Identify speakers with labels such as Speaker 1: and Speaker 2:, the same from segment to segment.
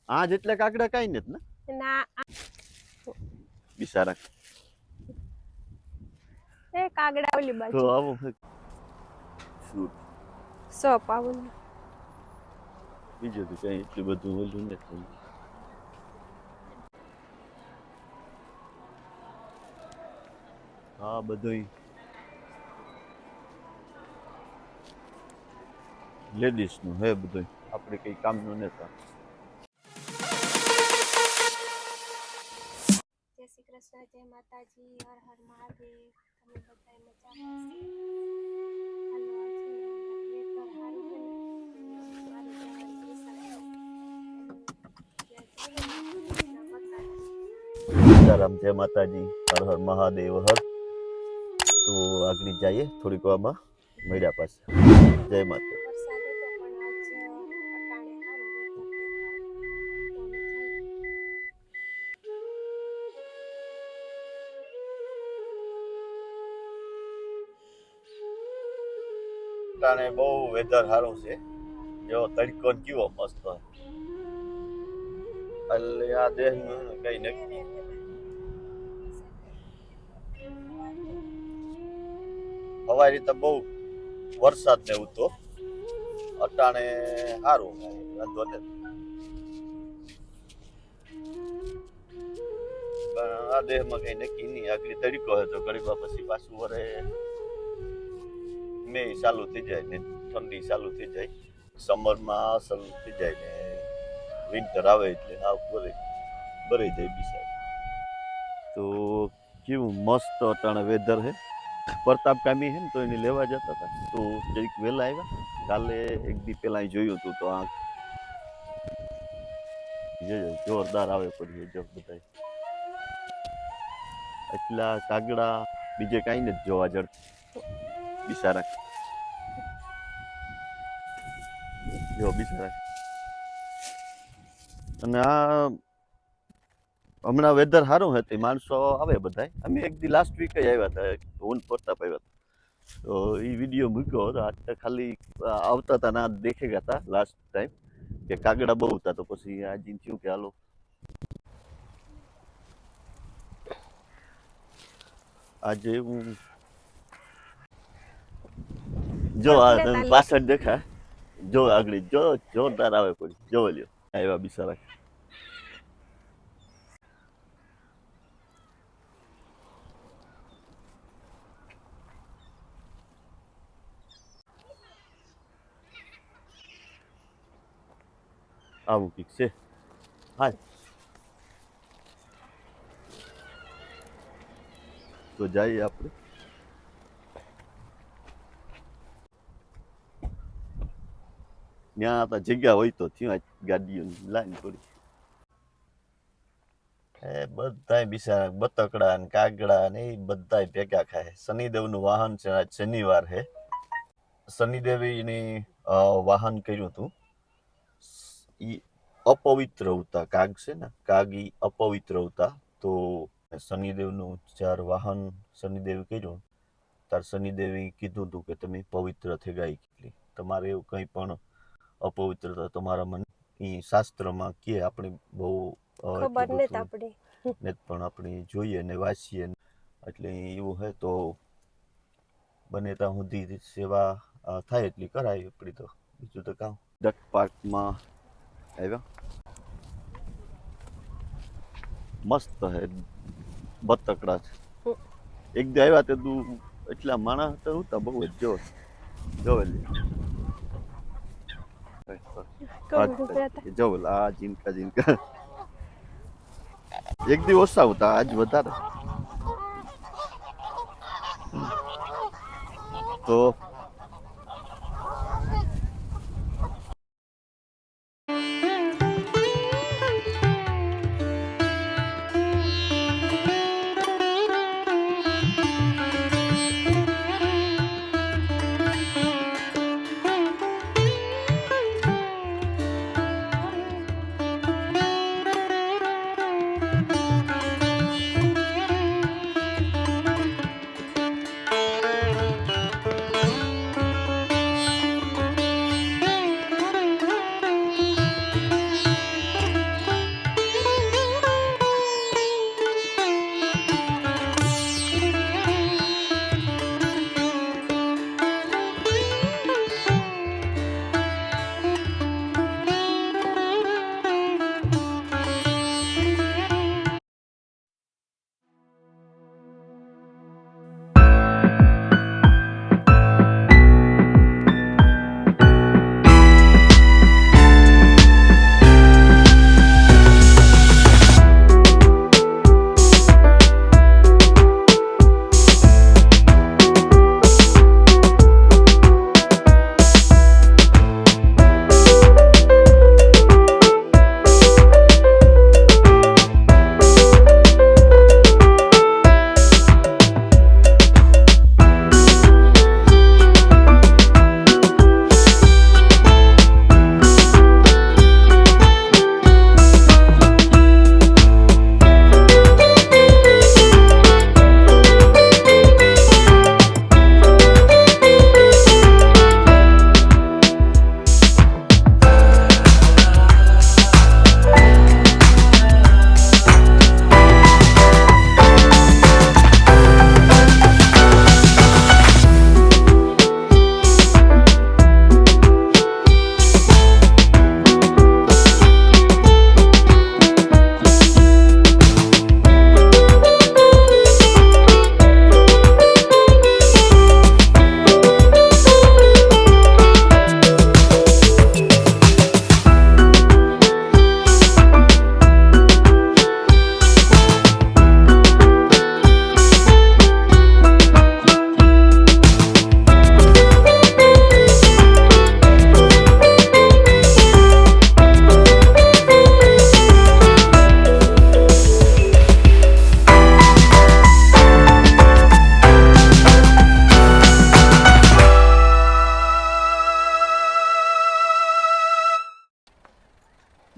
Speaker 1: આજ એટલે કાગડા કાઈ નથી ને
Speaker 2: ના
Speaker 1: બિચારા
Speaker 2: એ કાગડા ઓલી
Speaker 1: તો
Speaker 2: બાજુ
Speaker 1: આવું શું
Speaker 2: સોપ આવું
Speaker 1: બીજું તો કઈ એટલું બધું ઓલું નથી. હા બધું લેડીઝ નું હે બધું આપણે કઈ કામનું નથી.
Speaker 2: જય શ્રી કૃષ્ણ, જય માતાજી, હર હર મહાદેવ. તમે બધા મજામાં છો? હાલો આજે વેધર હારું છે ને મારે જવાનું વિચાર છે ત્યાં જઈએ ને બતાવીશ.
Speaker 1: સીતારામ જય માતાજી હર હર મહાદેવ હર. તો આગળ જઈએ થોડીક વારમાં મળ્યા પાસે. જય માતા.
Speaker 2: વરસાદ હતો પણ આજ અટાણે હારું વેધર દેખાય તો અમે જઈએ.
Speaker 1: અટાણે બહુ વેધર સારું છે. જો તડકો કેવો મસ્ત હોય એટલે આ દેશનું કઈ નક્કી હવારી તો બહુ વરસાદ ને એવું તો અટાણે સારું વાંધો નથી. પણ આ દેહમાં કઈ નક્કી નહીં. આગળ તડકો હોય તો ઘડીક વાર પછી પાછું વરે મે ચાલુ થઈ જાય ને ઠંડી ચાલુ થઈ જાય. સમરમાં ચાલુ થઈ જાય ને વિન્ટર આવે એટલે આ ભરાઈ જાય બિચાર. તો કેવું મસ્ત અટાણે વેધર હે. પ્રતાપ કામી હે ને તો એને લેવા જતા હતા તો જરીક વહેલા આવ્યા. કાલે એક દી પેલા જોયું હતું તો આ જોરદાર આવે પડી જો બધા એટલા કાગડા બીજે કઈ નથી જોવા જડ બિચારા જો બિચારા. અને આ હમણાં વેધર સારું હતું માણસો આવે બધા. અમે એક દી લાસ્ટ વીક જ આવ્યા હતા હું પ્રતાપ આવ્યા હતા તો એ વિડીયો મૂક્યો હતો. આજ ખાલી આવતા હતા ના દેખે ગયા હતા લાસ્ટ ટાઈમ કે કાગડા બહુ હતા તો પછી આજે થયું કે હાલો આજે હું જો આ પાછળ દેખા જો આગળ જો જોરદાર આવે પડી જોવા લ્યો આવ્યા બિચારા. આવું કંઈક છે. હા તો જઈએ આપણે. ત્યાં હતા જગ્યા હોય તો ત્યાં ગાડીઓની લાઈન પડી. એ બધાય બિચારા બતકડા ને કાગડા ને એ બધાય ભેગા ખાય. શનિદેવનું વાહન છે આજ શનિવાર છે. શનિદેવીની વાહન કર્યું હતું. ઈ અપવિત્ર હતા કાગ છે ને કાગ ઈ અપવિત્ર હતા તો શનિદેવનું જ્યારે વાહન શનિદેવ કર્યું ત્યારે શનિદેવે કીધું હતું કે તમે પવિત્ર થઈ ગયા કેટલી તમારે એવું કંઈ પણ અપવિત્રતા તમારા મન એ શાસ્ત્રમાં કે આપણે બહુ
Speaker 2: ખબર નથી આપણે
Speaker 1: ને પણ આપણે જોઈએ ને વાંચીએ એટલે એવું હોય તો બને ત્યાં સુધી સેવા થાય એટલી કરાય આપણી તો બીજું તો કામ. ડક પાર્કમાં આવ્યા મસ્ત હે બતકડા છે. એક દી આવ્યા તે તું એટલા માણસ હતા હતા બહુ જ જોવેલી જોવેલ આ જીનકા એક દી ઓછા હતા આજ વધારે તો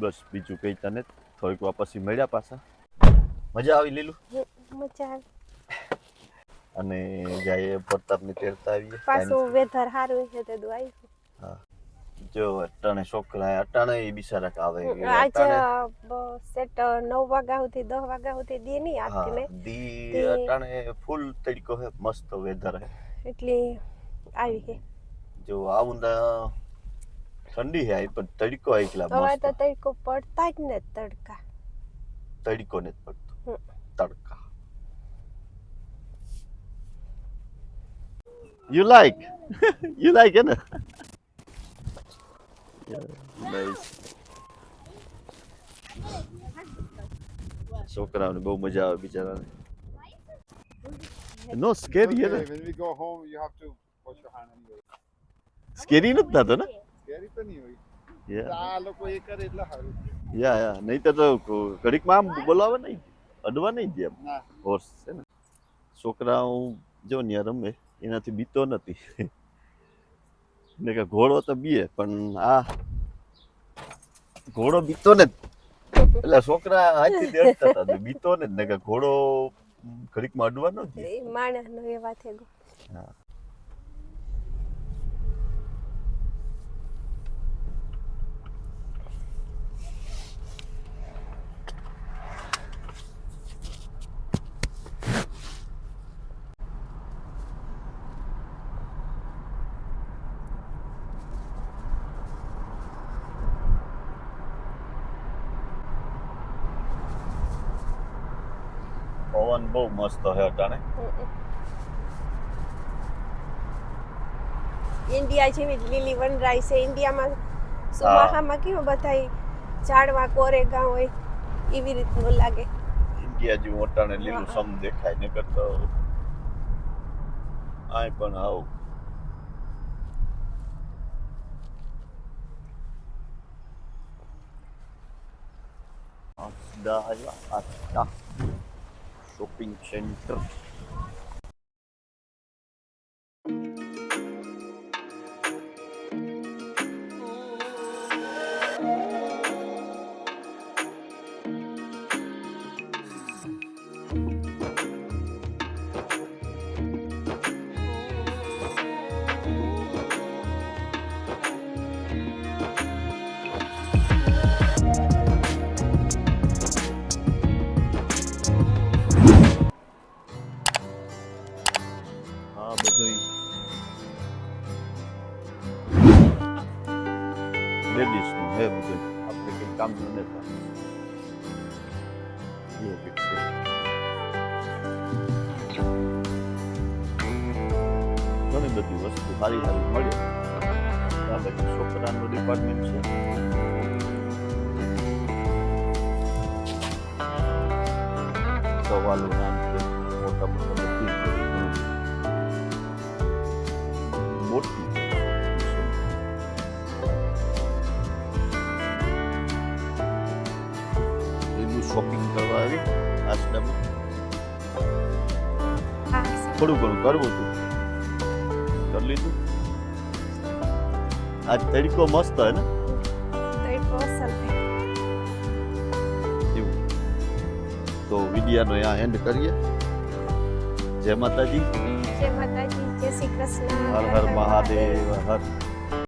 Speaker 1: બસ બીજું કંઈ તને થોડીક વાર પછી મળ્યા પાછા મજા આવી લીલું
Speaker 2: મજા આવે.
Speaker 1: અને જાય પ્રતાપને તેડતા આવીએ
Speaker 2: પાછું વેધર સારું છે તે દુ આવી.
Speaker 1: હા જો અટાણે છોકરા અટાણે બિચારા આવે
Speaker 2: આજે સેટ 9 વાગ્યા સુધી 10 વાગ્યા સુધી દે નહીં
Speaker 1: હા
Speaker 2: આપને
Speaker 1: દી અટાણે ફૂલ તડકો હે મસ્ત વેધર હે
Speaker 2: એટલે આવી છે.
Speaker 1: જો આવું ઠંડી હે આઈ પણ તડકો આઈકલા
Speaker 2: હવે
Speaker 1: મસ્ત
Speaker 2: તો તડકો પડતા જ ને તડકા.
Speaker 1: તડકો ને પડતો તડકા you like it nice છોકરાઓને બહુ મજા આવે બિચારાને નો સ્કેરી હે ને
Speaker 3: When we go home, you have to wash your hand anyway.
Speaker 1: Scary નથી થતો ને
Speaker 3: Scary તો નહીં હોય.
Speaker 1: યા
Speaker 3: આ લોકો એ કરે એટલે સારું.
Speaker 1: યા નહીં તો ઘડીકમાં આમ બોલાવે નહીં અડવા નહીં દે એમ
Speaker 3: ના
Speaker 1: હોર્સ છે ને છોકરાઓ જો ને રમે એનાથી બીતો નથી ને કે ઘોડો તો બીએ પણ આ ઘોડો બીતો ને એટલે છોકરા હાથથી દેડતા હતા બીતો ને કે ઘોડો ઘડીકમાં અડવા ન દે
Speaker 2: માણસનો એવા થઈ ગયો.
Speaker 1: હા પવન બહુ મસ્ત હે અટાણે
Speaker 2: ઇન્ડિયા જેવી જ લીલી વનરાઈ છે. ઇન્ડિયામાં ચોમાસામાં કેવું બધા ઝાડવા કોરેગા હોય એવી રીતનું લાગે.
Speaker 1: ઇન્ડિયા જેવું અટાણે લીલું સમ દેખાય ને કરતો આય પણ આવું આસ્તા શોપિંગ સેન્ટર હા બધું લેડીઝ નું હે બધું આપણે કઈ કામ ન લેતા એવું કંઈક છે ઘણી બધી વસ્તુ સારી સારી મળે આ બાજુ છોકરાનું ડિપાર્ટમેન્ટ છે સવાલો નામ છે મોટા મોટા બધી મોટી એનું શોપિંગ કરવા આવી આશ્રમમાં થોડું ઘણું કરવું હતું કરી લીધું આજ તડકો મસ્ત હે ને
Speaker 2: તડકો અસર થાય.
Speaker 1: એવું તો વિડિયાનો અહીંયા એન્ડ કરીએ જય માતાજી
Speaker 2: જય માતાજી, જય શ્રી કૃષ્ણ,
Speaker 1: હર હર મહાદેવ હર